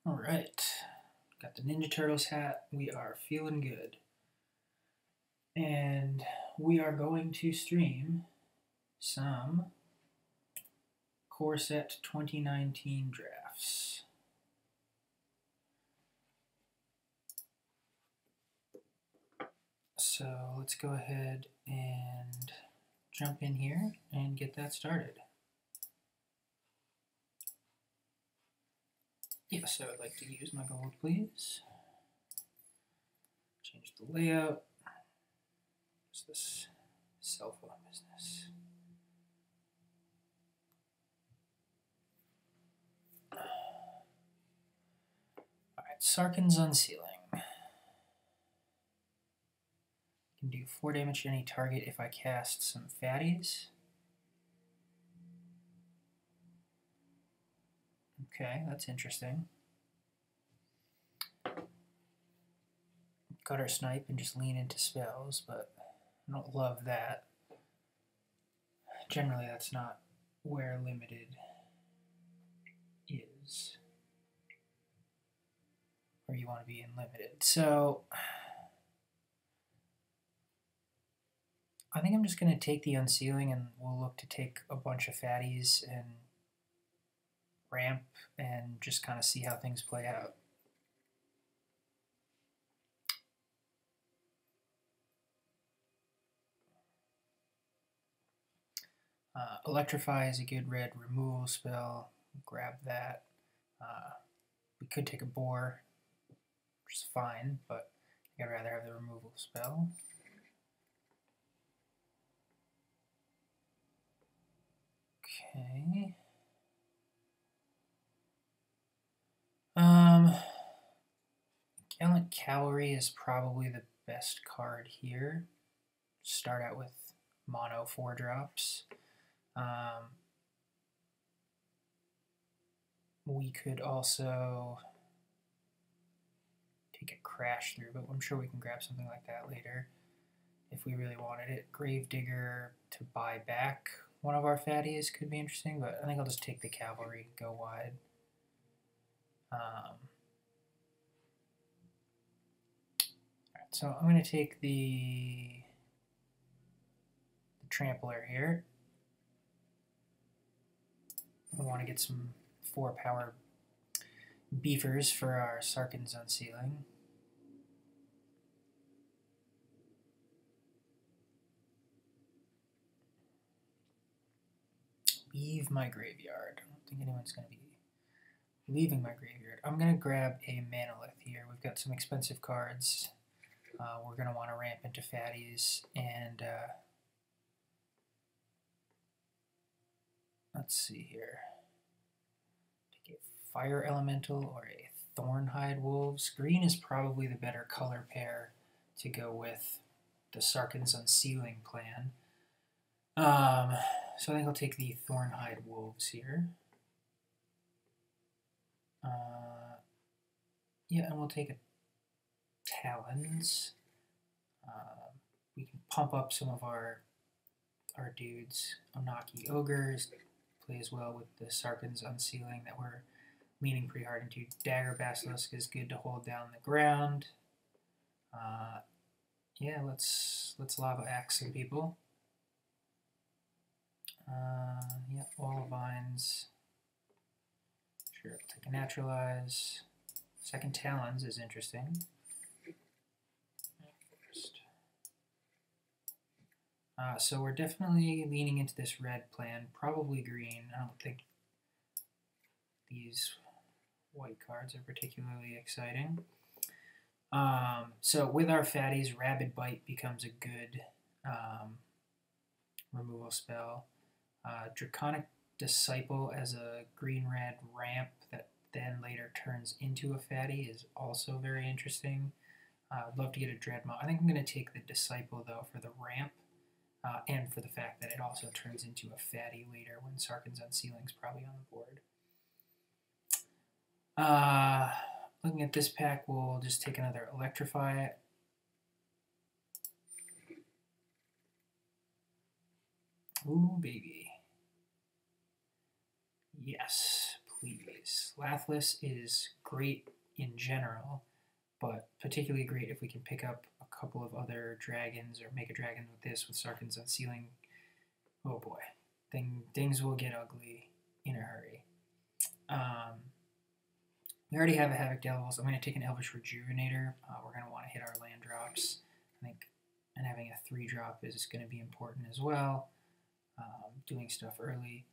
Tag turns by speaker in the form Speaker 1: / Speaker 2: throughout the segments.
Speaker 1: All right, got the Ninja Turtles hat. We are feeling good. And we are going to stream some Core Set 2019 drafts. So let's go ahead and jump in here and get that started. Yes, I would like to use my gold, please. Change the layout. What's this? Cell phone business. Alright, Sarkhan's Unsealing. Can do 4 damage to any target if I cast some fatties. Okay, that's interesting. Gutter Snipe and just lean into spells, but I don't love that. Generally, that's not where limited is, where you want to be in limited. So I think I'm just going to take the Unsealing, and we'll look to take a bunch of fatties and ramp and just kind of see how things play out. Electrify is a good red removal spell. Grab that. We could take a Boar, which is fine, but I'd rather have the removal spell. Okay. Gallant Cavalry is probably the best card here. Start out with mono 4-drops. We could also take a Crash Through, but I'm sure we can grab something like that later if we really wanted it. Gravedigger to buy back one of our fatties could be interesting, but I think I'll just take the Cavalry, go wide. Alright, so I'm going to take the Trampler here. We want to get some 4-power beefers for our Sarkhan's Unsealing. Leave my graveyard. I don't think anyone's going to be leaving my graveyard. I'm going to grab a Manolith here. We've got some expensive cards. We're going to want to ramp into fatties, and let's see here. Take a Fire Elemental or a Thornhide Wolves. Green is probably the better color pair to go with the Sarkhan's Unsealing plan. So I think I'll take the Thornhide Wolves here. Yeah, and we'll take a Talons. We can pump up some of our dudes. Onaki Ogres plays well with the Sarkhan's Unsealing that we're leaning pretty hard into. Dagger Basilisk is good to hold down the ground. Yeah, let's Lava Axe some people. Yeah, Wall of Vines. Sure, I'll take a Naturalize. Second Talons is interesting. So we're definitely leaning into this red plan, probably green. I don't think these white cards are particularly exciting. So with our fatties, Rabid Bite becomes a good removal spell. Draconic Disciple as a green-red ramp that then later turns into a fatty is also very interesting. I'd love to get a Dreadmont. I think I'm going to take the Disciple, though, for the ramp, and for the fact that it also turns into a fatty later when Sarkhan's Unsealing is probably on the board. Looking at this pack, we'll just take another Electrify. Ooh, baby. Yes, please. Fatties. Lathless is great in general, but particularly great if we can pick up a couple of other dragons or make a dragon with this, with Sarkhan's Unsealing. Oh boy, things will get ugly in a hurry. We already have a Havoc Devils. I'm going to take an Elvish Rejuvenator. We're going to want to hit our land drops, I think, and having a 3-drop is going to be important as well. Doing stuff early.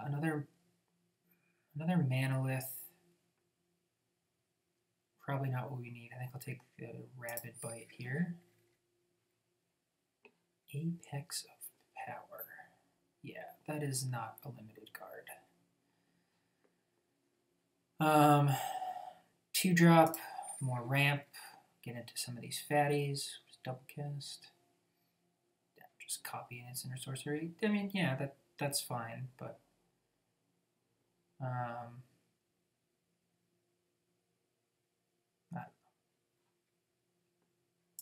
Speaker 1: Another Manolith. Probably not what we need. I think I'll take the Rabid Bite here. Apex of Power. Yeah, that is not a limited card. 2-drop, more ramp, get into some of these fatties, just double cast. Yeah, just copy an instant or sorcery. I mean, yeah, that's fine, but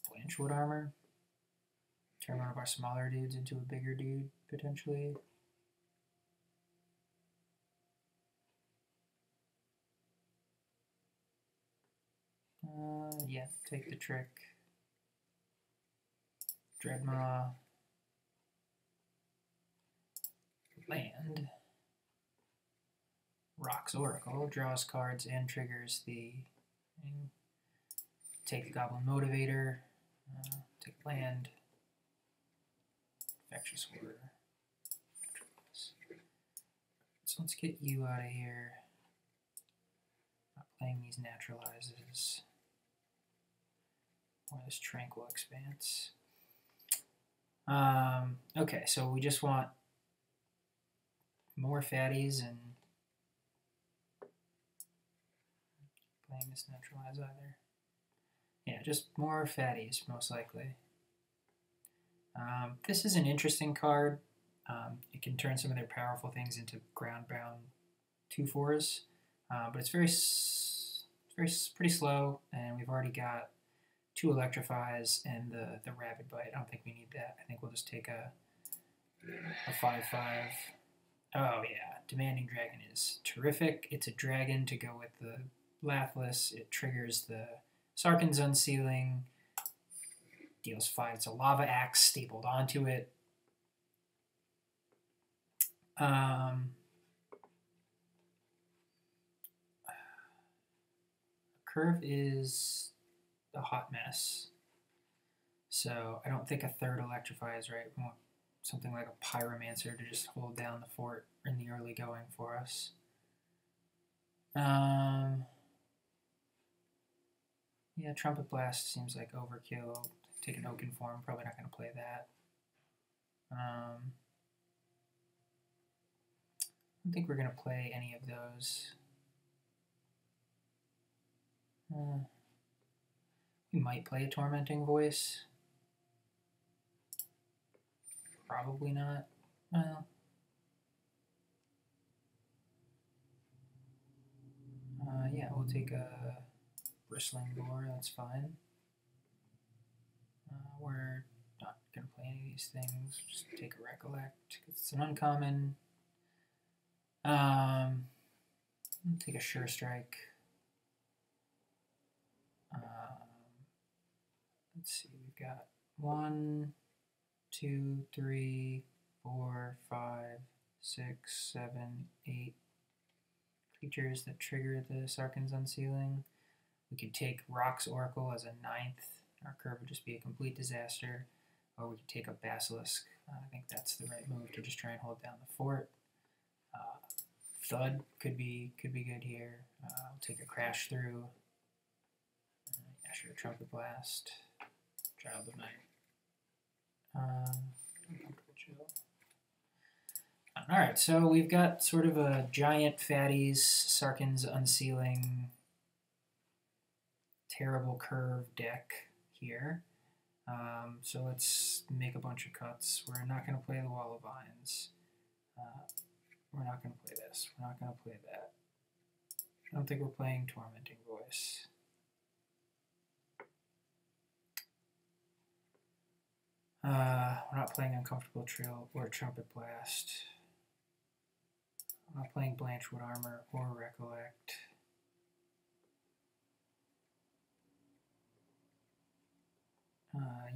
Speaker 1: Blanchwood Armor. Turn one of our smaller dudes into a bigger dude, potentially. Yeah, take the trick. Dreadmaw. Land. Rock's Oracle. Draws cards and triggers the thing. Take the Goblin Motivator. Take land. Infectious Horror. So let's get you out of here. Not playing these naturalizes. Or this Tranquil Expanse. Okay, so we just want more fatties and playing this naturalize either. Yeah, just more fatties, most likely. This is an interesting card. It can turn some of their powerful things into ground-bound 2/4s, but it's pretty slow, and we've already got 2 Electrifies and the Rabid Bite. I don't think we need that. I think we'll just take a 5/5. Oh yeah, Demanding Dragon is terrific. It's a dragon to go with the Lathless. It triggers the Sarkhan's Unsealing. Deals 5. It's a Lava Axe stapled onto it. Curve is a hot mess. So I don't think a 3rd Electrify is right. We want something like a Pyromancer to just hold down the fort in the early going for us. Yeah, Trumpet Blast seems like overkill. Take an Oaken Form, probably not going to play that. I don't think we're going to play any of those. We might play a Tormenting Voice. Probably not. Well, yeah, we'll take a Bristling Boar, that's fine. We're not going to play any of these things. Just take a Recollect. It's an uncommon. Take a Sure Strike. Let's see, we've got 1, 2, 3, 4, 5, 6, 7, 8 creatures that trigger the Sarkhan's Unsealing. We could take Rock's Oracle as a 9th. Our curve would just be a complete disaster. Or we could take a Basilisk. I think that's the right move to just try and hold down the fort. Thud could be good here. I'll take a Crash Through. Yeah, sure, Trumpet Blast. Child of Night. Alright, so we've got sort of a giant fatties, Sarkhan's Unsealing, terrible curve deck here. So let's make a bunch of cuts. We're not going to play the Wall of Vines. We're not going to play this. We're not going to play that. I don't think we're playing Tormenting Voice. We're not playing Uncomfortable Trill or Trumpet Blast. I'm not playing Blanchwood Armor or Recollect.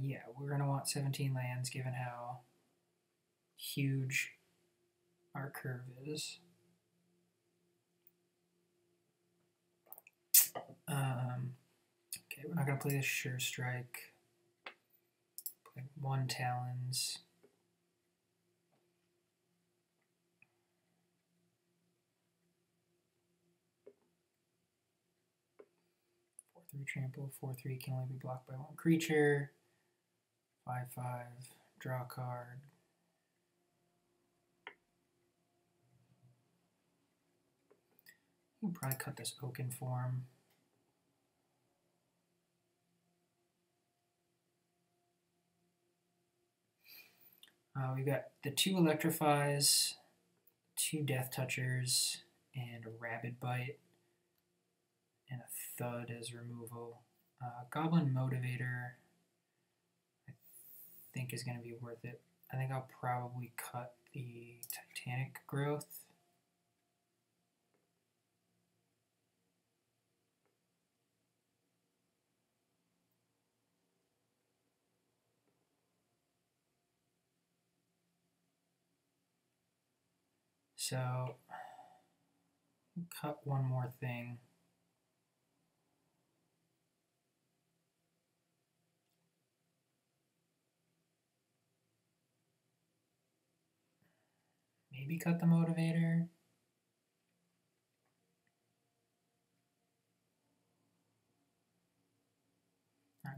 Speaker 1: Yeah, we're going to want 17 lands given how huge our curve is. Okay, we're not going to play this Sure Strike. Play 1 Talons. Trample, 4/3 can only be blocked by 1 creature. 5/5, draw a card. You can probably cut this Oaken Form. We've got the 2 Electrifies, 2 Death Touchers, and a Rabid Bite, and a Thud as removal. Goblin Motivator, I think, is going to be worth it. I think I'll probably cut the Titanic Growth. So, cut one more thing. Maybe cut the Motivator.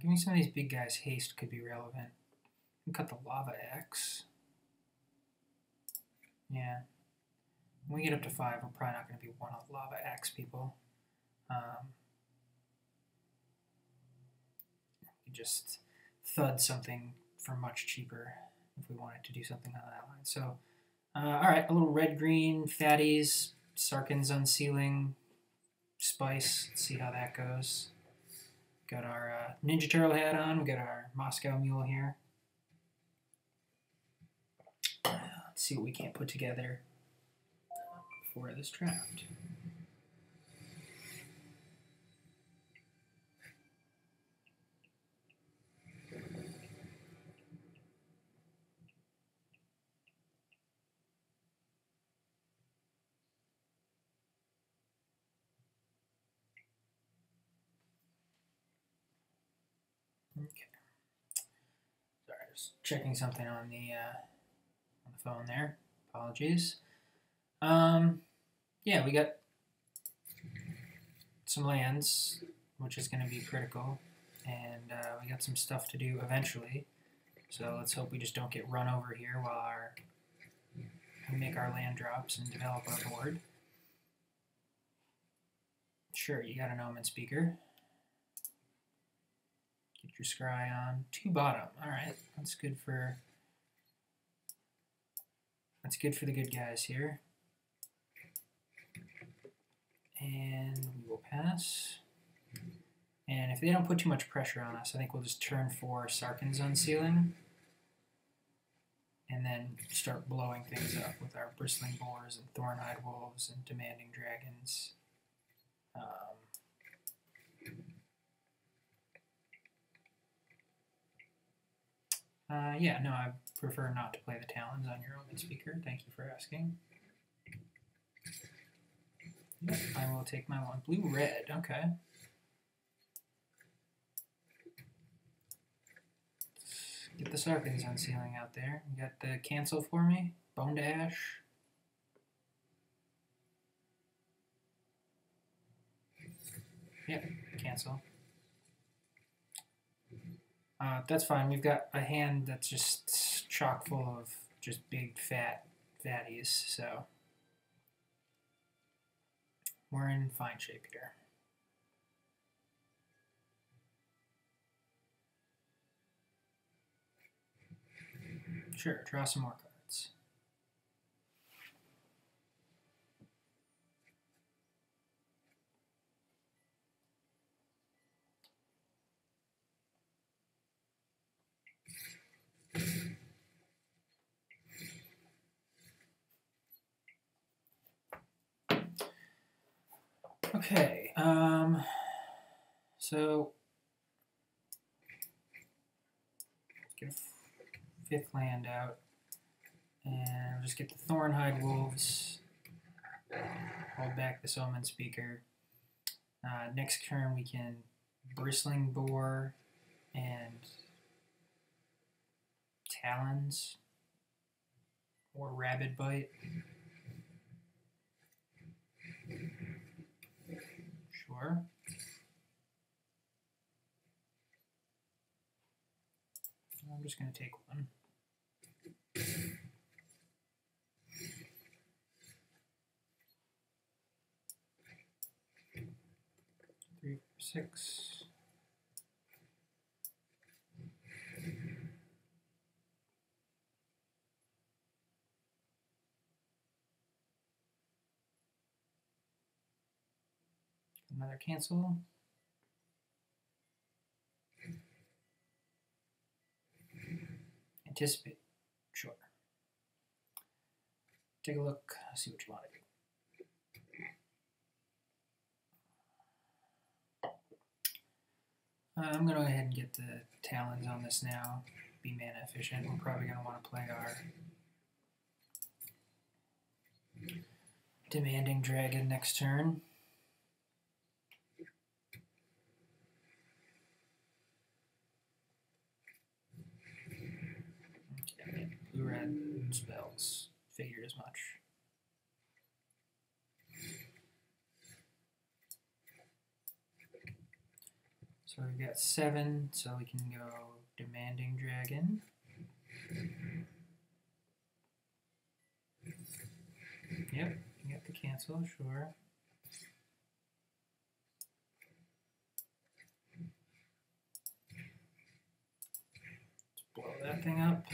Speaker 1: Give me some of these big guys. Haste could be relevant. Cut the Lava X. Yeah. When we get up to 5, we're probably not going to be one of Lava X people. You just thud something for much cheaper if we wanted to do something on that line. So, alright, a little red-green, fatties, Sarkhan's Unsealing, Spice. Let's see how that goes. Got our Ninja Turtle hat on. We got our Moscow Mule here. Let's see what we can't put together for this draft. Okay. Sorry, just checking something on the phone there. Apologies. Yeah, we got some lands, which is going to be critical, and we got some stuff to do eventually. So let's hope we just don't get run over here while we make our land drops and develop our board. Sure, you got an Omen Speaker. Get your scry on. 2 bottom. Alright, that's good for the good guys here. And we will pass. And if they don't put too much pressure on us, I think we'll just turn 4 Sarkhan's Unsealing. And then start blowing things up with our Bristling Boars and Thornhide Wolves and Demanding Dragons. Yeah, no, I prefer not to play the Talons on your Omen Speaker. Thank you for asking. Yep, I will take my 1. Blue-red, okay. Get the Sarkhan's Unsealing out there. You got the cancel for me? Bone to Ash. Yep, cancel. That's fine. We've got a hand that's just chock full of just big fat fatties, so we're in fine shape here. Sure, draw some more cards. Okay, so let's get a fifth land out, and we'll just get the Thornhide Wolves. Hold back this Omen Speaker. Next turn we can Bristling Boar and Talons or Rabid Bite. Sure. I'm just going to take one. 3, 4, 6. Another cancel. Anticipate. Sure. Take a look, see what you want to do. I'm going to go ahead and get the Talons on this now. Be mana efficient. We're probably going to want to play our Demanding Dragon next turn. Okay, blue-red spells. Figured as much. So we've got 7, so we can go Demanding Dragon. Yep, you get the cancel, sure. Let's blow that thing up.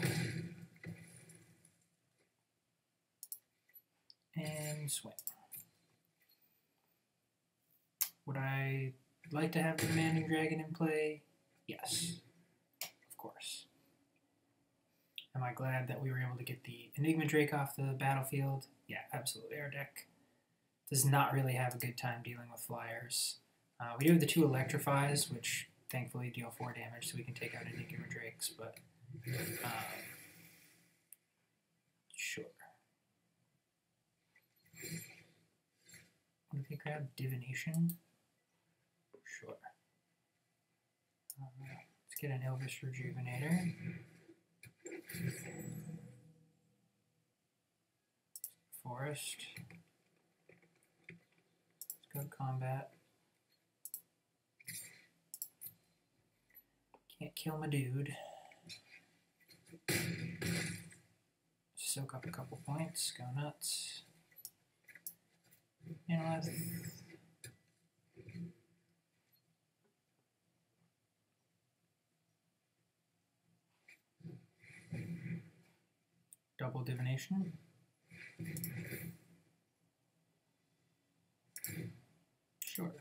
Speaker 1: And swing. Would I like to have the Demanding Dragon in play? Yes, of course. Am I glad that we were able to get the Enigma Drake off the battlefield? Yeah, absolutely. Our deck does not really have a good time dealing with flyers. We do have the 2 Electrifies, which thankfully deal 4 damage, so we can take out Enigma Drakes, but sure. What do they grab? Divination? Sure. Let's get an Elvish Rejuvenator. Forest. Let's go to combat. Can't kill my dude. Soak up a couple points. Go nuts. You know what? Double Divination. Sure.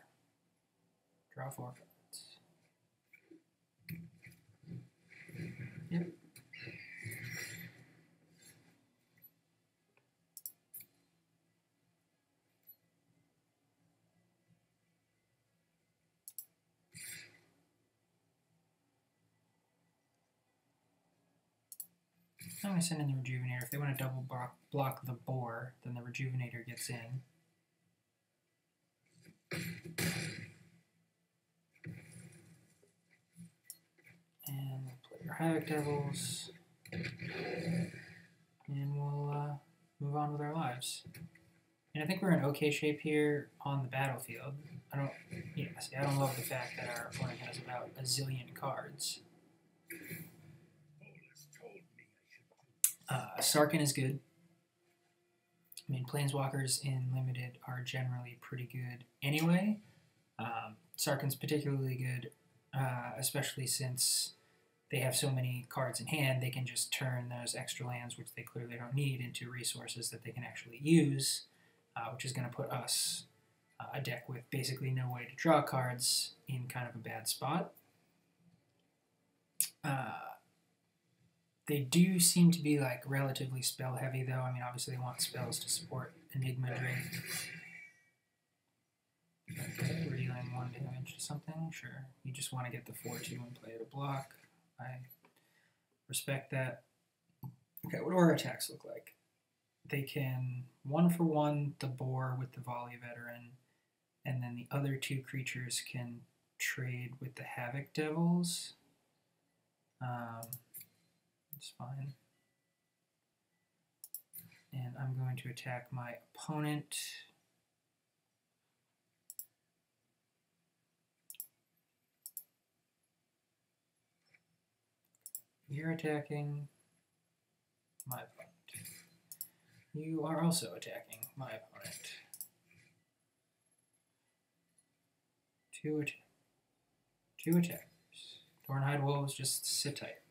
Speaker 1: Draw 4 cards. Yep. I'm going to send in the Rejuvenator. If they want to double block the Boar, then the Rejuvenator gets in. And we'll play our Havoc Devils. And we'll move on with our lives. And I think we're in okay shape here on the battlefield. I don't love the fact that our opponent has about a zillion cards. Sarkhan is good. I mean, Planeswalkers in Limited are generally pretty good anyway. Sarkhan's particularly good, especially since they have so many cards in hand, they can just turn those extra lands, which they clearly don't need, into resources that they can actually use, which is going to put us, a deck with basically no way to draw cards, in kind of a bad spot. They do seem to be like relatively spell heavy though. I mean, obviously they want spells to support Enigma Drake. Okay, we're dealing 1 damage to something. Sure. You just want to get the 4-2 and play it a block. I respect that. Okay, what do our attacks look like? They can 1-for-1 the boar with the volley veteran, and then the other 2 creatures can trade with the havoc devils. It's fine. And I'm going to attack my opponent. You're attacking my opponent. You are also attacking my opponent. 2 attackers. Thornhide Wolves, just sit tight.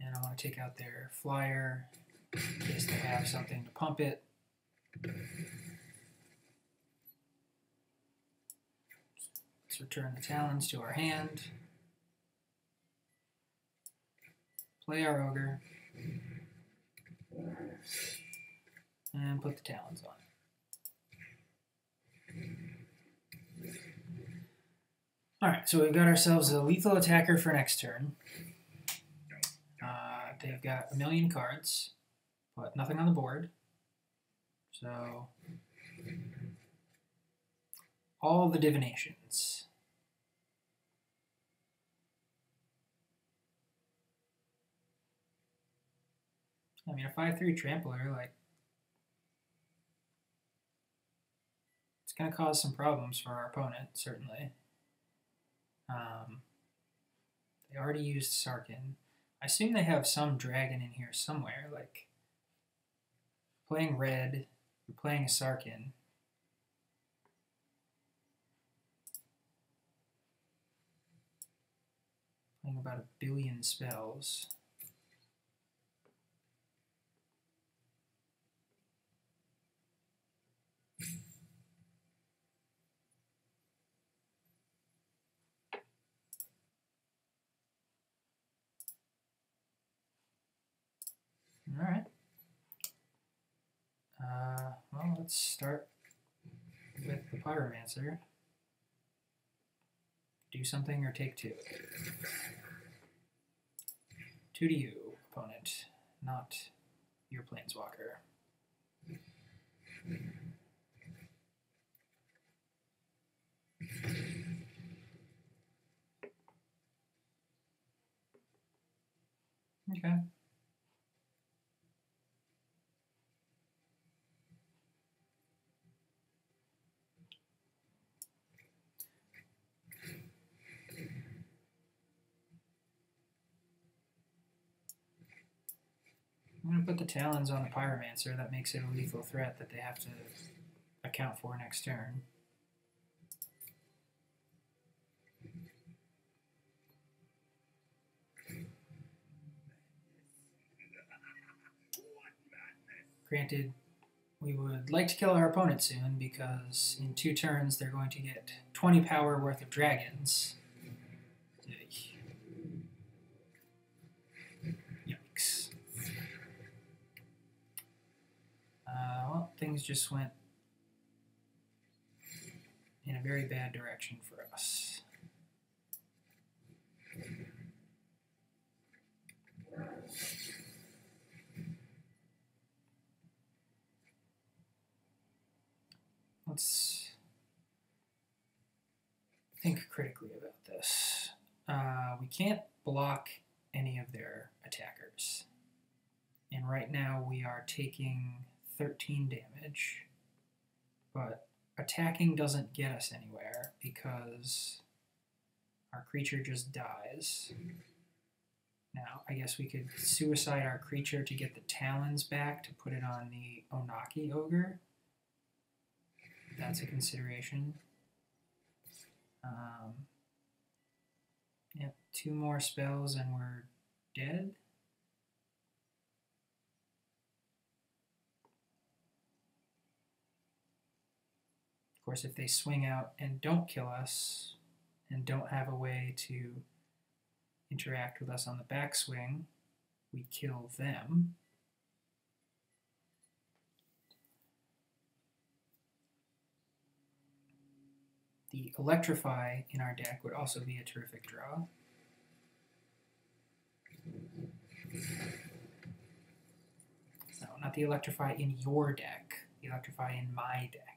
Speaker 1: And I want to take out their flyer in case they have something to pump it. Let's return the talons to our hand. Play our ogre. And put the talons on. Alright, so we've got ourselves a lethal attacker for next turn. They've got 1,000,000 cards, but nothing on the board. So, all the divinations. I mean, a 5/3 trampler, like, it's going to cause some problems for our opponent, certainly. They already used Sarkin. I assume they have some dragon in here somewhere, like playing red, you're playing a Sarkin. Playing about 1 billion spells. All right. Well, let's start with the Pyromancer. Do something or take 2. 2 to you, opponent, not your Planeswalker. Okay. I'm going to put the talons on the Pyromancer. That makes it a lethal threat that they have to account for next turn. Granted, we would like to kill our opponent soon because in 2 turns they're going to get 20 power worth of dragons. Yikes. Well, things just went in a very bad direction for us. Let's think critically about this. We can't block any of their attackers. And right now we are taking 13 damage, but attacking doesn't get us anywhere because our creature just dies. Now, I guess we could suicide our creature to get the talons back to put it on the Onaki Ogre. That's a consideration. Yep, 2 more spells and we're dead. Of course, if they swing out and don't kill us and don't have a way to interact with us on the backswing, we kill them. The Electrify in our deck would also be a terrific draw. No, not the Electrify in your deck. The Electrify in my deck.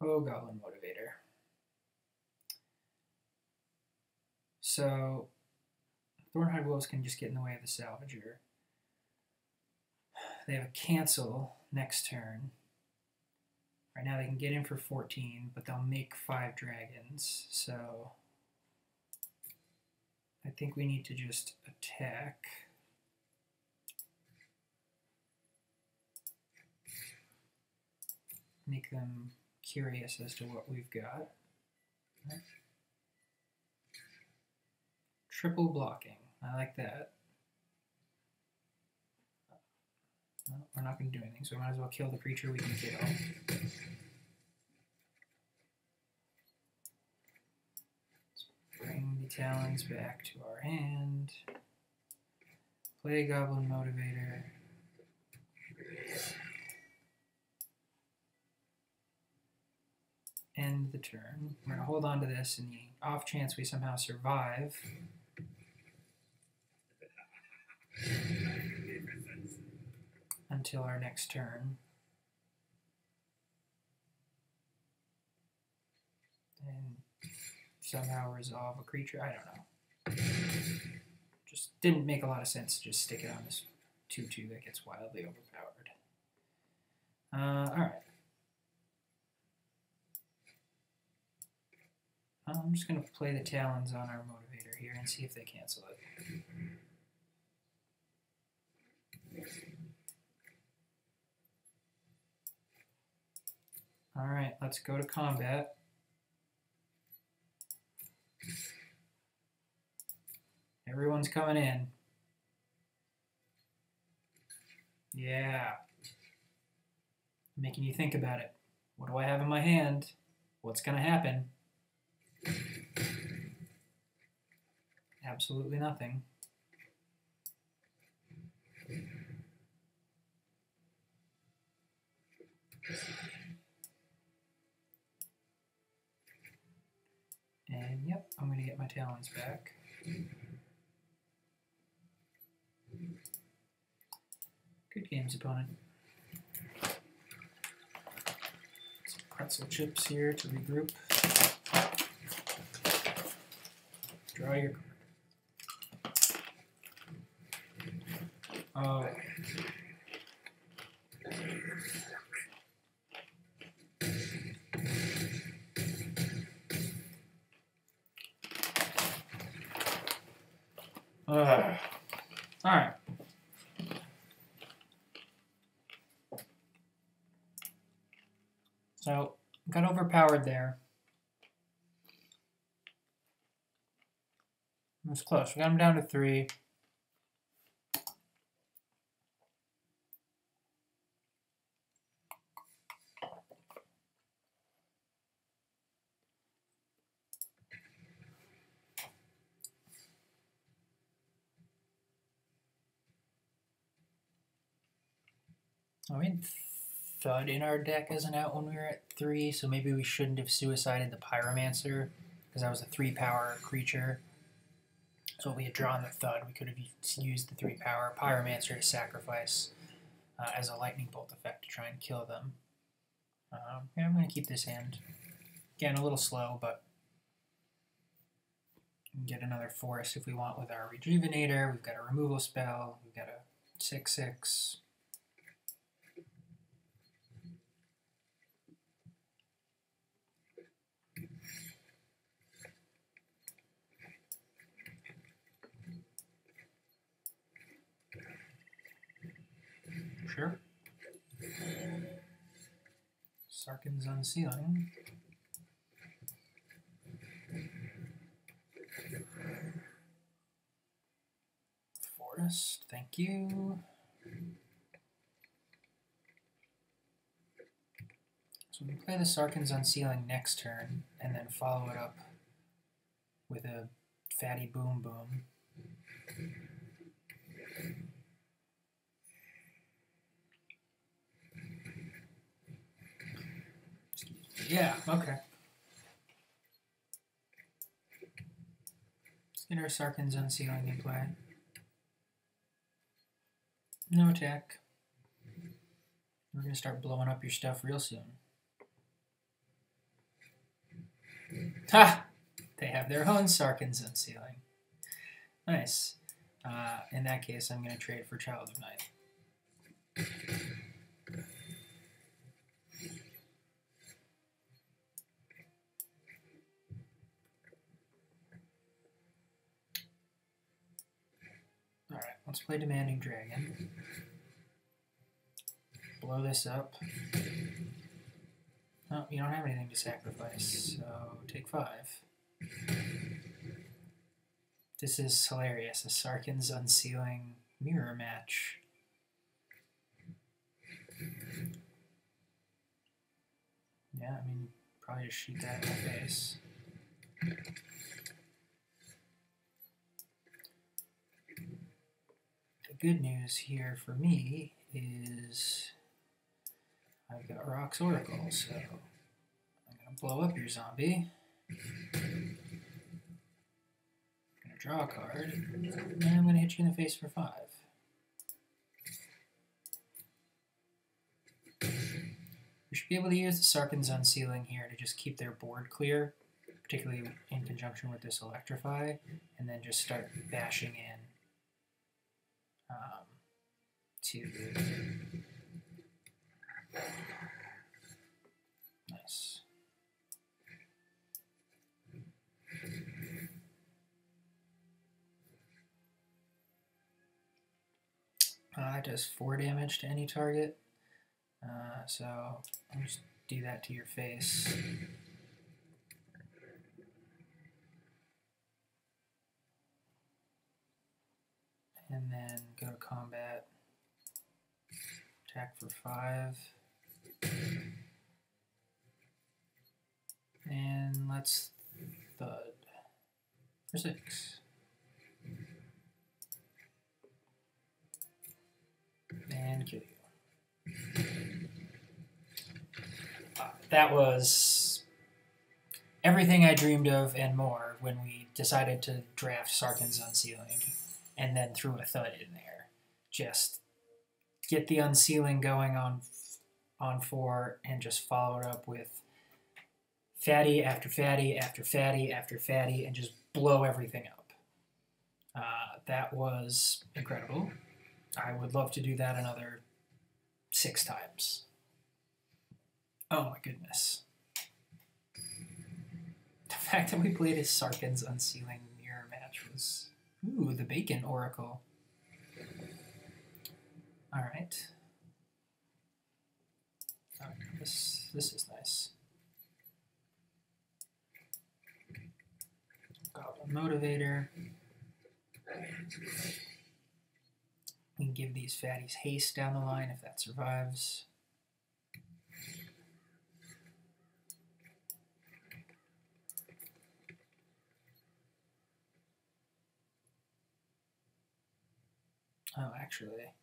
Speaker 1: Oh, Goblin Motivator. So, Thornhide Wolves can just get in the way of the Salvager. They have a cancel next turn. Right now they can get in for 14, but they'll make 5 dragons. So, I think we need to just attack. Make them curious as to what we've got. Right. Triple blocking. I like that. No, we're not going to do anything, so we might as well kill the creature we can kill. Let's bring the Talons back to our hand. Play Goblin Motivator. End the turn. We're going to hold on to this in the off chance we somehow survive. Until our next turn. And somehow resolve a creature. I don't know. Just didn't make a lot of sense to just stick it on this 2/2 that gets wildly overpowered. Alright. I'm just going to play the Talons on our Motivator here and see if they cancel it. Alright, let's go to combat. Everyone's coming in. Yeah. Making you think about it. What do I have in my hand? What's going to happen? Absolutely nothing. And yep, I'm going to get my Talons back. Good games, opponent. Some pretzel chips here to regroup. Draw your card. Oh. Alright. So, got overpowered there. It was close. We got him down to 3. Oh, we had Thud in our deck as an out when we were at 3, so maybe we shouldn't have suicided the Pyromancer, because that was a 3-power creature. So if we had drawn the Thud, we could have used the 3-power Pyromancer to sacrifice as a lightning bolt effect to try and kill them. Yeah, I'm going to keep this hand. Again, a little slow, but we can get another forest if we want with our Rejuvenator. We've got a removal spell. We've got a 6/6. Sure. Sarkhan's Unsealing. Forest, thank you. So we can play the Sarkhan's Unsealing next turn, and then follow it up with a fatty boom boom. Yeah, okay. Let's get our Sarkhan's Unsealing in play. No attack. We're going to start blowing up your stuff real soon. Ha! They have their own Sarkhan's Unsealing. Nice. In that case, I'm going to trade for Child of Night. Alright, let's play Demanding Dragon. Blow this up. Oh, you don't have anything to sacrifice, so take 5. This is hilarious, a Sarkhan's Unsealing mirror match. Yeah, I mean, probably just shoot that in the face. The good news here for me is I've got Rock's Oracle, so I'm going to blow up your zombie. I'm going to draw a card, and I'm going to hit you in the face for 5. We should be able to use the Sarkhan's Unsealing here to just keep their board clear, particularly in conjunction with this Electrify, and then just start bashing in to... Nice. That does 4 damage to any target. So I'll just do that to your face. And then go to combat. Attack for 5. And let's thud for 6. And kill you. That was everything I dreamed of and more when we decided to draft Sarkhan's Unsealing and then threw a thud in there. Just get the Unsealing going on 4 and just follow it up with fatty after fatty after fatty after fatty and just blow everything up. That was incredible. I would love to do that another 6 times. Oh my goodness. The fact that we played a Sarkhan's Unsealing mirror match was... Ooh, the Bacon Oracle. Alright. This is nice. Goblin Motivator. We can give these fatties haste down the line if that survives. Oh, actually,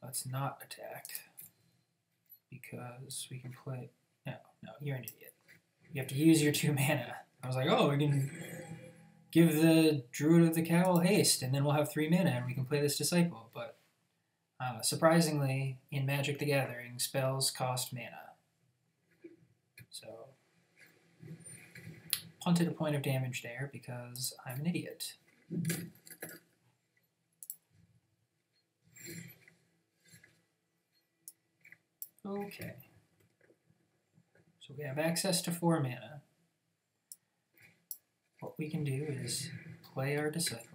Speaker 1: let's not attack because we can play... No, you're an idiot. You have to use your 2 mana. I was like, oh, we can give the Druid of the Cowl haste, and then we'll have 3 mana, and we can play this Disciple. But surprisingly, in Magic the Gathering, spells cost mana. So, punted a point of damage there because I'm an idiot. Okay. So we have access to 4 mana. What we can do is play our Disciple,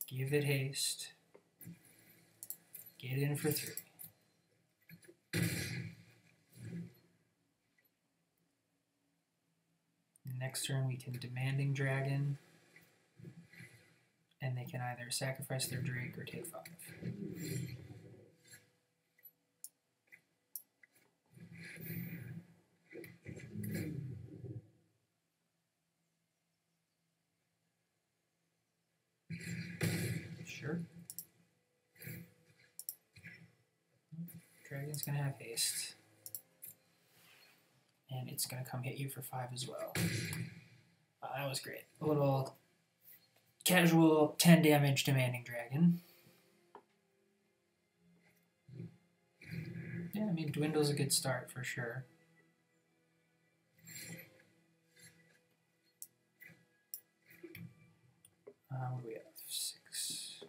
Speaker 1: give it haste, get in for 3. Next turn we can Demanding Dragon, and they can either sacrifice their Drake or take 5. Sure. Dragon's gonna have haste. And it's gonna come hit you for 5 as well. That was great. A little casual 10 damage Demanding Dragon. Yeah, I mean, Dwindle's a good start for sure. What do we have? 6.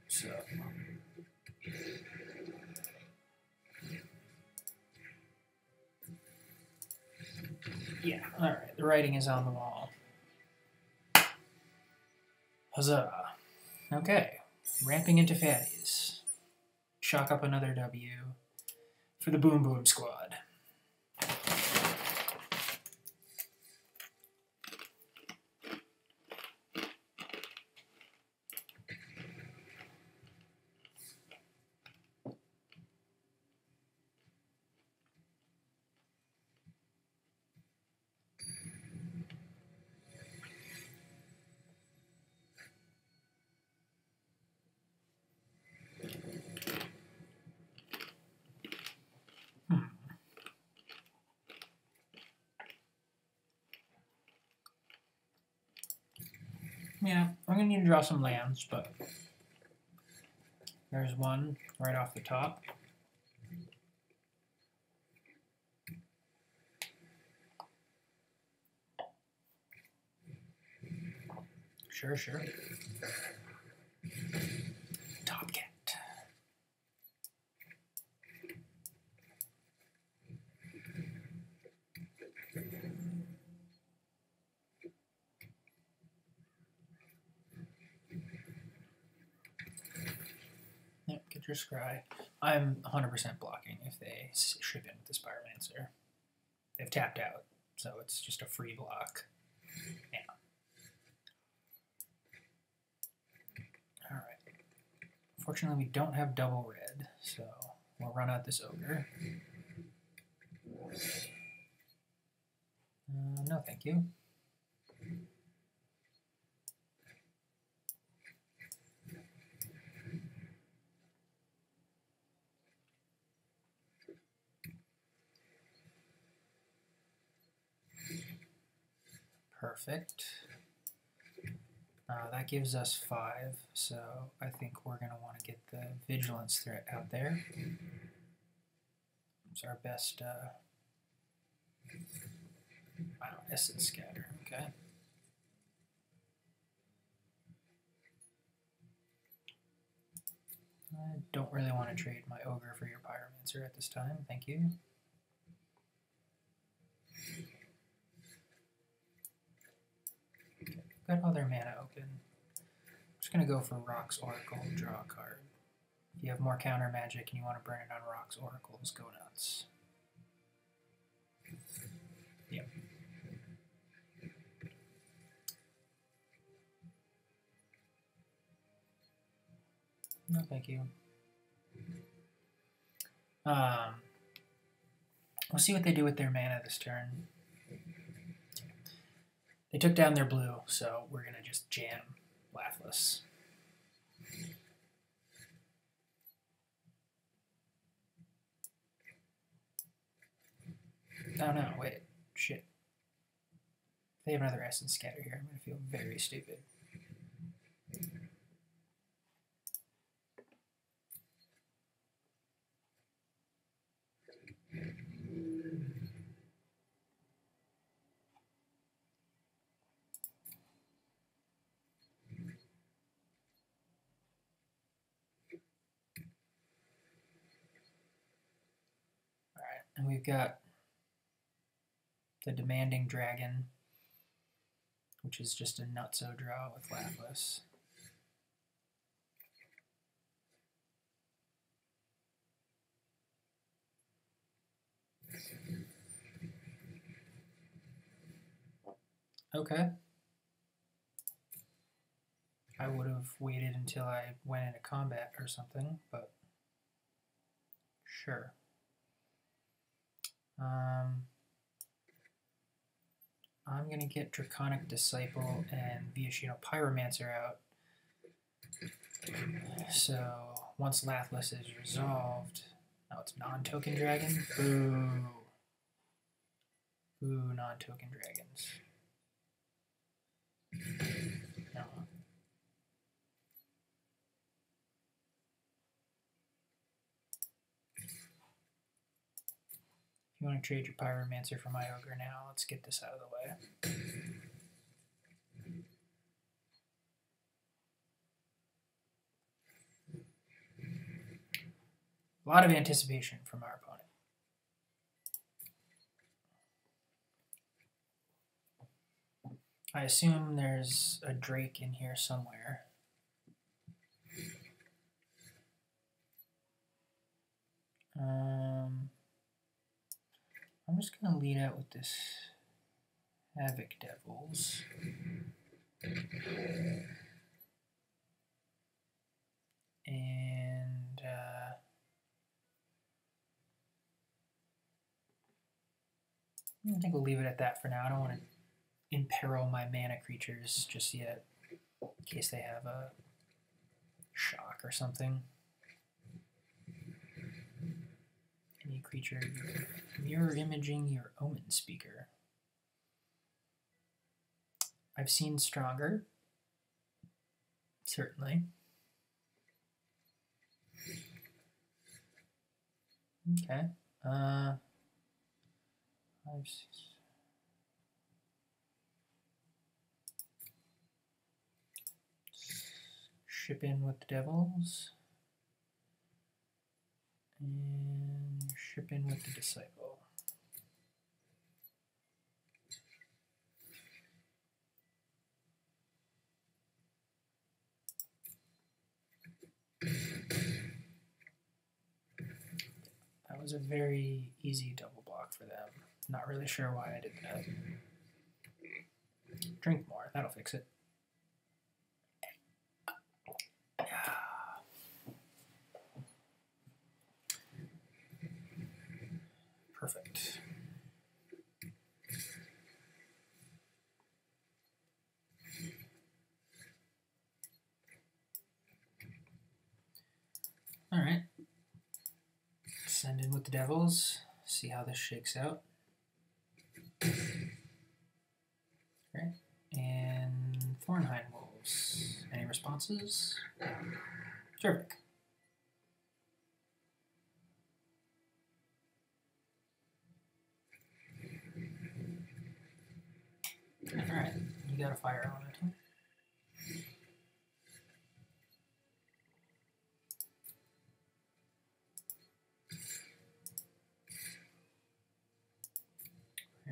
Speaker 1: So. Yeah, alright. The writing is on the wall. Huzzah. Okay. Ramping into fatties. Chalk up another W for the Boom Boom Squad. Yeah, I'm going to need to draw some lands, but there's one right off the top. Sure, sure. Top Cat. Yep, get your scry. I'm 100% blocking if they ship in with the Spiromancer. They've tapped out, so it's just a free block. Yeah. Alright. Fortunately, we don't have double red, so we'll run out this ogre. No, thank you. Perfect. That gives us 5, so I think we're going to want to get the Vigilance threat out there. It's our best Essence Scatter, okay. I don't really want to trade my Ogre for your Pyromancer at this time, thank you. Okay, got all their mana open. I'm just going to go for Rock's Oracle, draw a card. If you have more counter magic and you want to burn it on Rock's Oracles, go nuts. Yep. No, thank you. We'll see what they do with their mana this turn. They took down their blue, so we're going to just jam Laughless. Oh no, wait. Shit. If they have another Essence Scatter here, I'm going to feel very stupid. Alright, and we've got the Demanding Dragon, which is just a nutso draw with Laughless. Okay. I would have waited until I went into combat or something, but sure. I'm going to get Draconic Disciple and Viashino Pyromancer out. So once Lathless is resolved, now it's non-token dragon. Boo. Boo, non-token dragons. No. If you want to trade your Pyromancer for my Ogre now, let's get this out of the way. A lot of anticipation from our opponent. I assume there's a Drake in here somewhere. I'm just going to lead out with this Havoc Devils. And I think we'll leave it at that for now. I don't want to imperil my mana creatures just yet, in case they have a shock or something. Any creature, mirror imaging your Omen Speaker. I've seen stronger, certainly. Okay. Ship in with the Devils. And ship in with the Disciple. That was a very easy double block for them. Not really sure why I did that. Drink more, that'll fix it. Perfect. All right. Send in with the Devils. See how this shakes out. Great. And Thornhind Wolves. Any responses? Terrific. Alright, you got a fire element.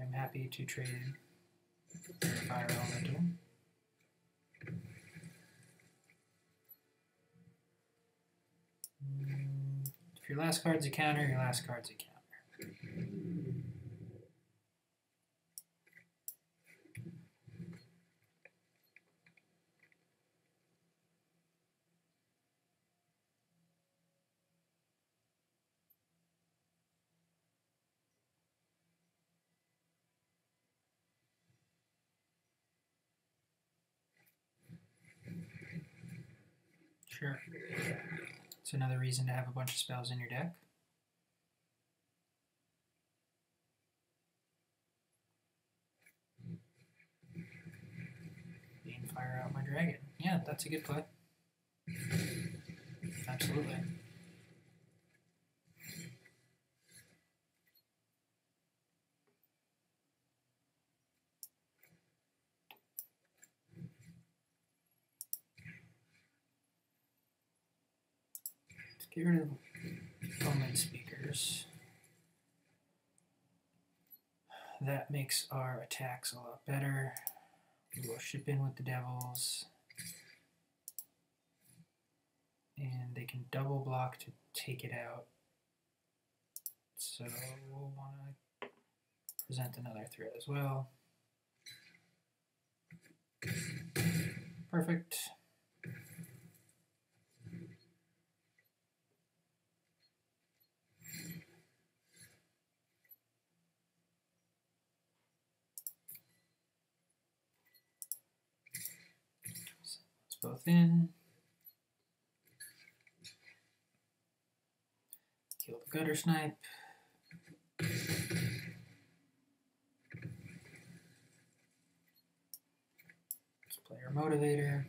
Speaker 1: I'm happy to trade fire elemental. If your last card's a counter, your last card's a counter. Sure. It's another reason to have a bunch of spells in your deck. Being fire out my dragon. Yeah, that's a good play. Absolutely. Let's get rid of Omen Speakers. That makes our attacks a lot better. We will ship in with the Devils. And they can double block to take it out. So we'll want to present another threat as well. Perfect. Both in. Kill the gutter snipe. Let's play our motivator.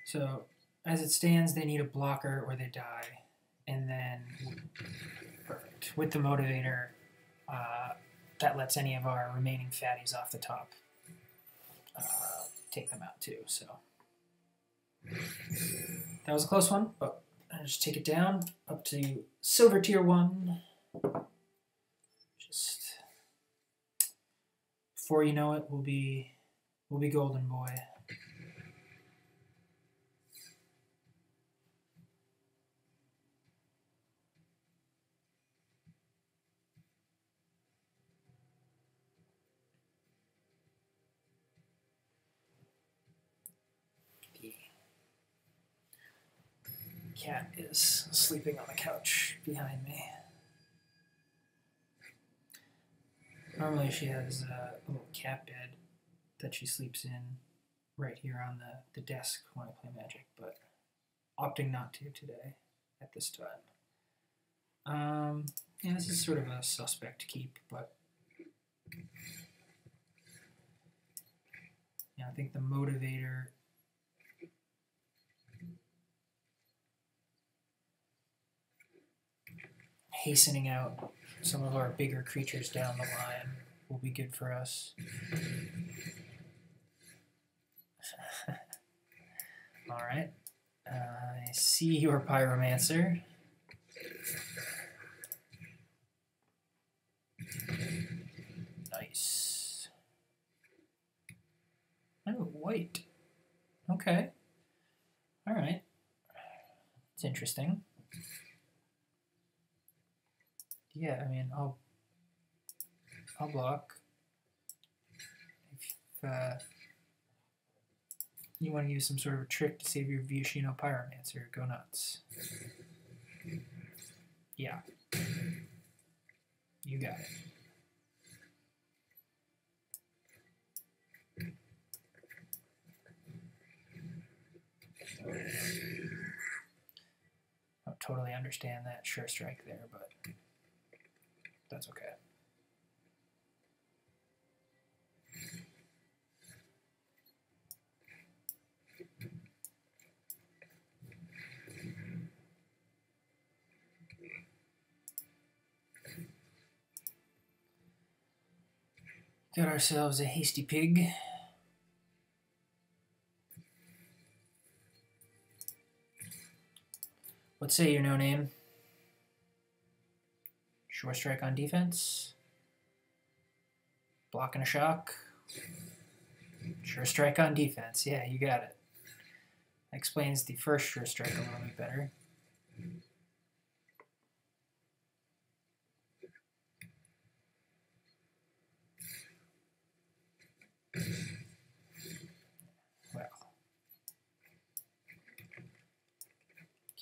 Speaker 1: So as it stands, they need a blocker or they die. And then, perfect. With the motivator, that lets any of our remaining fatties off the top take them out too. So that was a close one, but I'll just take it down up to silver tier 1. Just before you know it, we'll be golden boy. Cat is sleeping on the couch behind me. Normally she has a little cat bed that she sleeps in right here on the desk when I play Magic, but opting not to today at this time. Yeah, this is sort of a suspect keep, but yeah, I think the motivator hastening out some of our bigger creatures down the line will be good for us. Alright. I see your Pyromancer. Nice. Oh, white. Okay. Alright. It's interesting. Yeah, I mean, I'll block. If you want to use some sort of a trick to save your Viashino Pyromancer, go nuts. Yeah. You got it. I don't totally understand that sure strike there, but that's okay. Got ourselves a hasty pig. What say your no name? Sure strike on defense. Blocking a shock. Sure strike on defense. Yeah, you got it. That explains the first sure strike a little bit better. Well,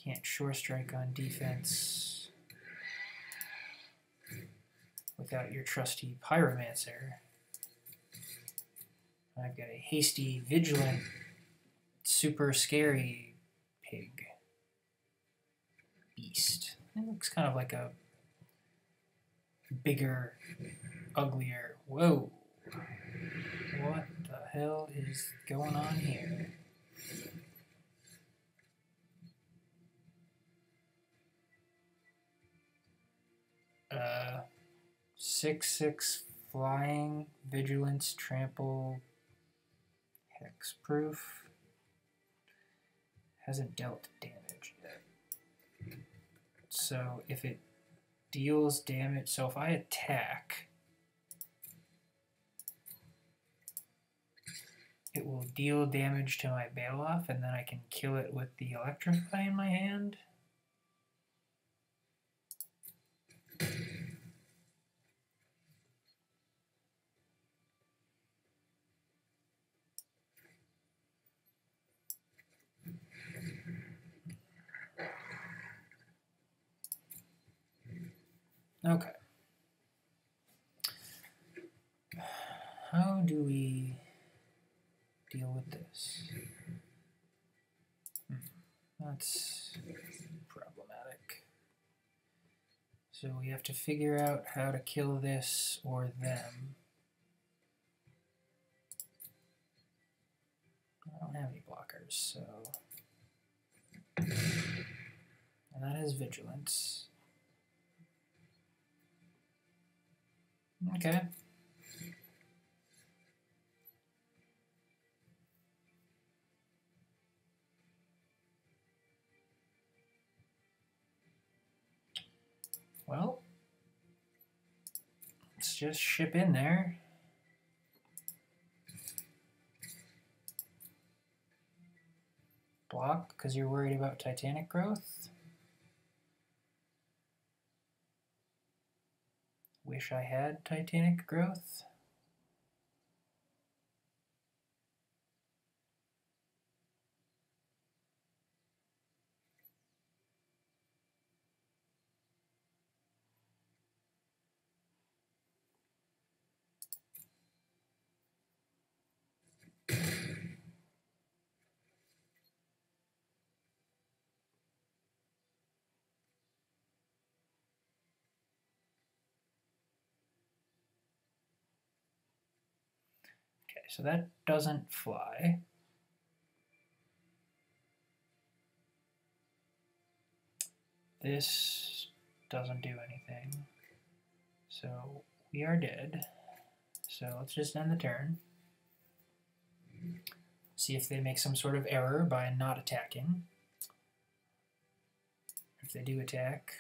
Speaker 1: can't sure strike on defense without your trusty Pyromancer. I've got a hasty, vigilant, super scary pig. Beast. It looks kind of like a bigger, uglier. Whoa. What the hell is going on here? Uh, 6/6 flying, vigilance, trample, hexproof. Hasn't dealt damage yet. So if it deals damage, so if I attack, it will deal damage to my Bailoff, and then I can kill it with the Electrify in my hand. Okay. How do we deal with this? That's problematic. So we have to figure out how to kill this or them. I don't have any blockers, so... And that is vigilance. Okay. Well, let's just ship in there. Block, because you're worried about Titanic growth. Wish I had Titanic growth. Okay, so that doesn't fly. This doesn't do anything. So we are dead. So let's just end the turn. See if they make some sort of error by not attacking. If they do attack,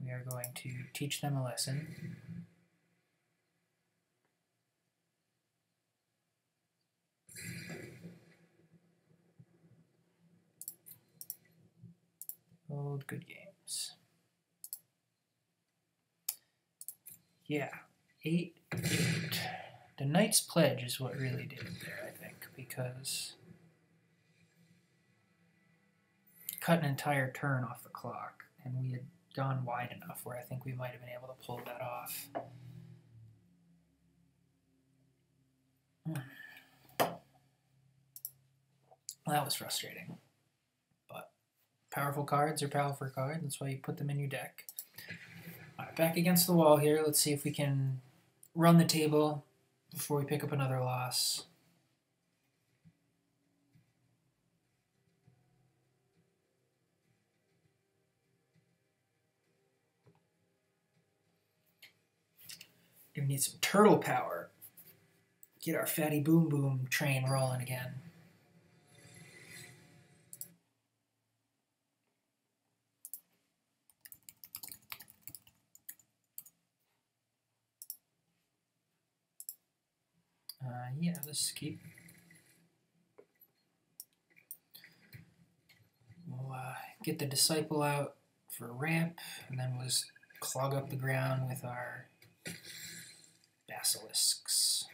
Speaker 1: we are going to teach them a lesson. Old good games. Yeah, 8-8. The Knight's Pledge is what really did it there, I think, because cut an entire turn off the clock, and we had gone wide enough where I think we might have been able to pull that off. Well, that was frustrating. But powerful cards are powerful cards. That's why you put them in your deck. All right, back against the wall here. Let's see if we can run the table before we pick up another loss. We need some turtle power. Get our fatty boom boom train rolling again. Yeah, let's keep. We'll get the Disciple out for ramp, and then we'll just clog up the ground with our Basilisks.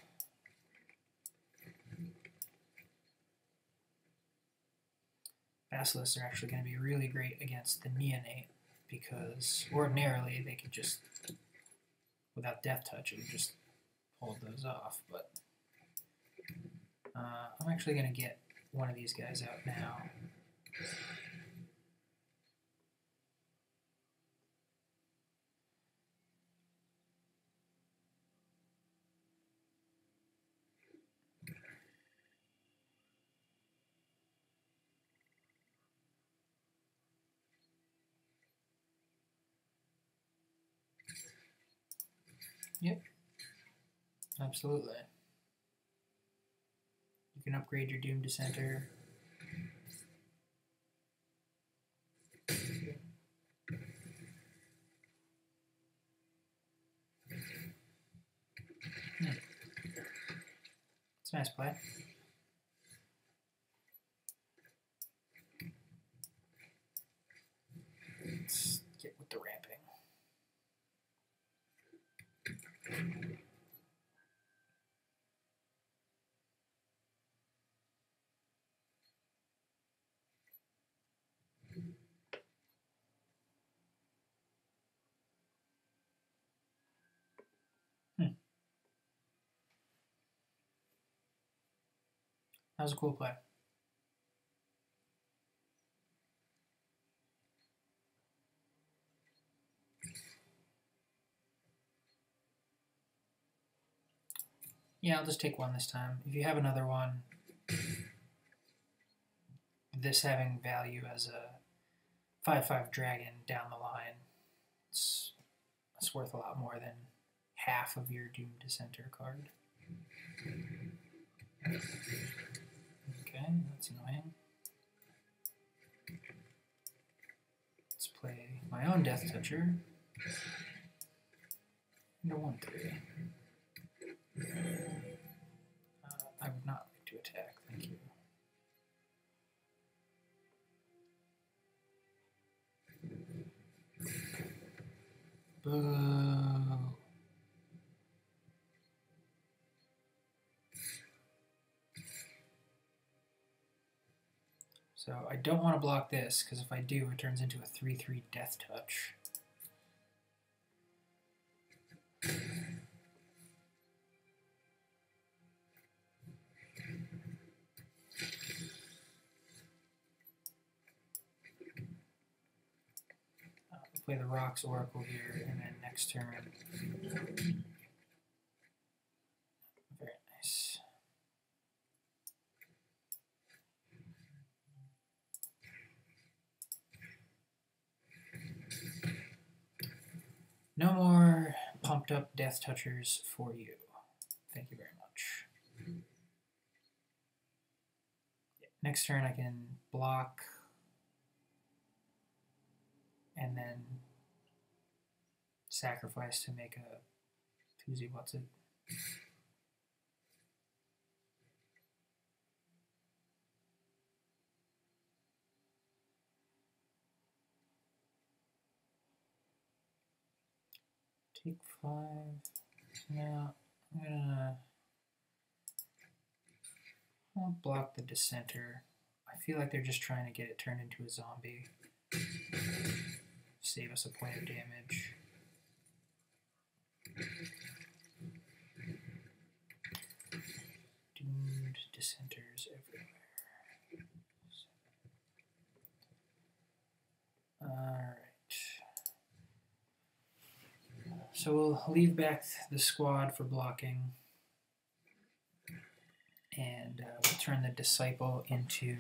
Speaker 1: Basilisks are actually going to be really great against the Neonate, because ordinarily they could just, without Death Touch, it would just hold those off, but I'm actually going to get one of these guys out now. Yep, absolutely. You can upgrade your Doom Dissenter. It's a nice play. Let's get with the ramping. That was a cool play. Yeah, I'll just take one this time. If you have another one, this having value as a 5/5 dragon down the line, it's worth a lot more than half of your Doomed Dissenter card. Okay, that's annoying. Let's play my own Death Toucher. Into 1/3. I would not like to attack, thank you. Boo. So I don't want to block this, because if I do, it turns into a 3/3 Death Touch. Play the Rocks Oracle here, and then next turn. Very nice. No more pumped up Death Touchers for you. Thank you very much. Next turn I can block and then sacrifice to make a Tuesday what's it. Take 5. Now I'll block the Dissenter. I feel like they're just trying to get it turned into a zombie. Save us a point of damage. Doomed Dissenters everywhere. Alright. So we'll leave back the squad for blocking. And we'll turn the Disciple into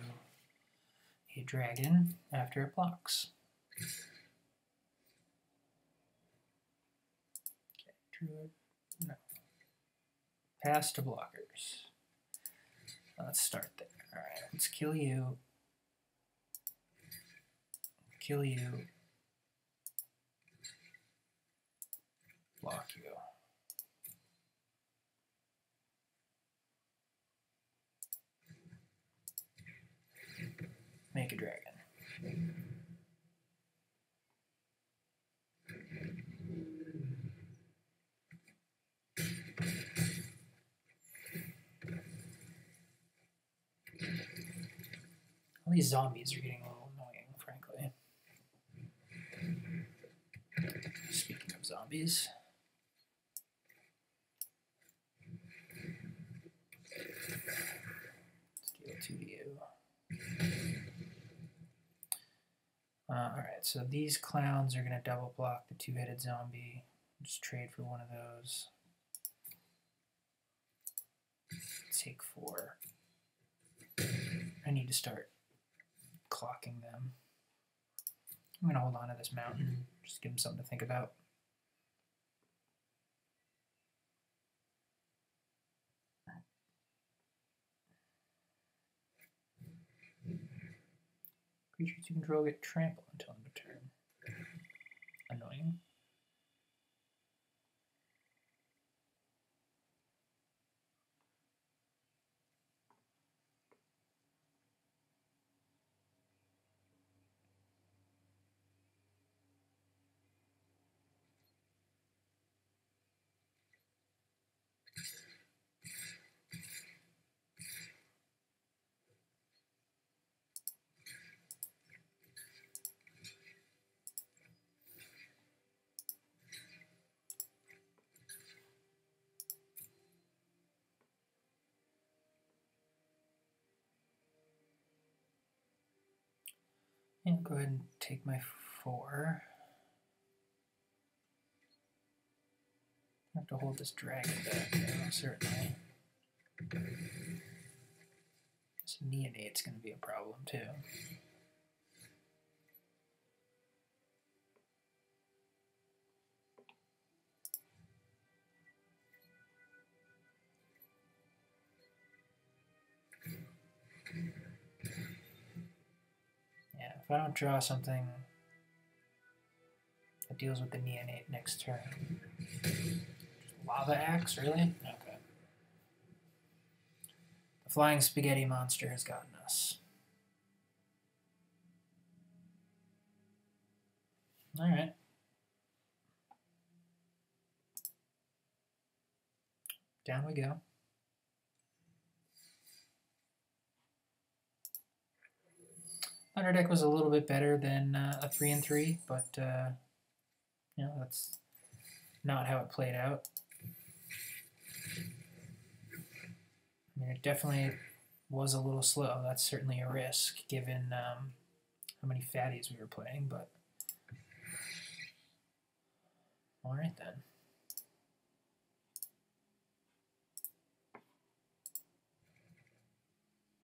Speaker 1: a dragon after it blocks. Okay, Druid, no. Pass to blockers. Let's start there. Alright, let's kill you. Kill you. Block you. Make a dragon. All these zombies are getting a little annoying, frankly. Speaking of zombies. Let's deal 2 to you. Alright, so these clowns are going to double block the 2-headed zombie. Just trade for one of those. Take 4. I need to start clocking them. I'm going to hold on to this mountain, just give them something to think about. Creatures you control get trampled until end of turn. Annoying. And go ahead and take my 4. I have to hold this dragon back there, certainly. This neonate's going to be a problem too. Yeah, if I don't draw something that deals with the neonate next turn. Lava axe, really? Okay. The flying spaghetti monster has gotten us. Alright. Down we go. Under deck was a little bit better than a 3-3, but you know, that's not how it played out. I mean, it definitely was a little slow. That's certainly a risk given how many fatties we were playing, but all right then.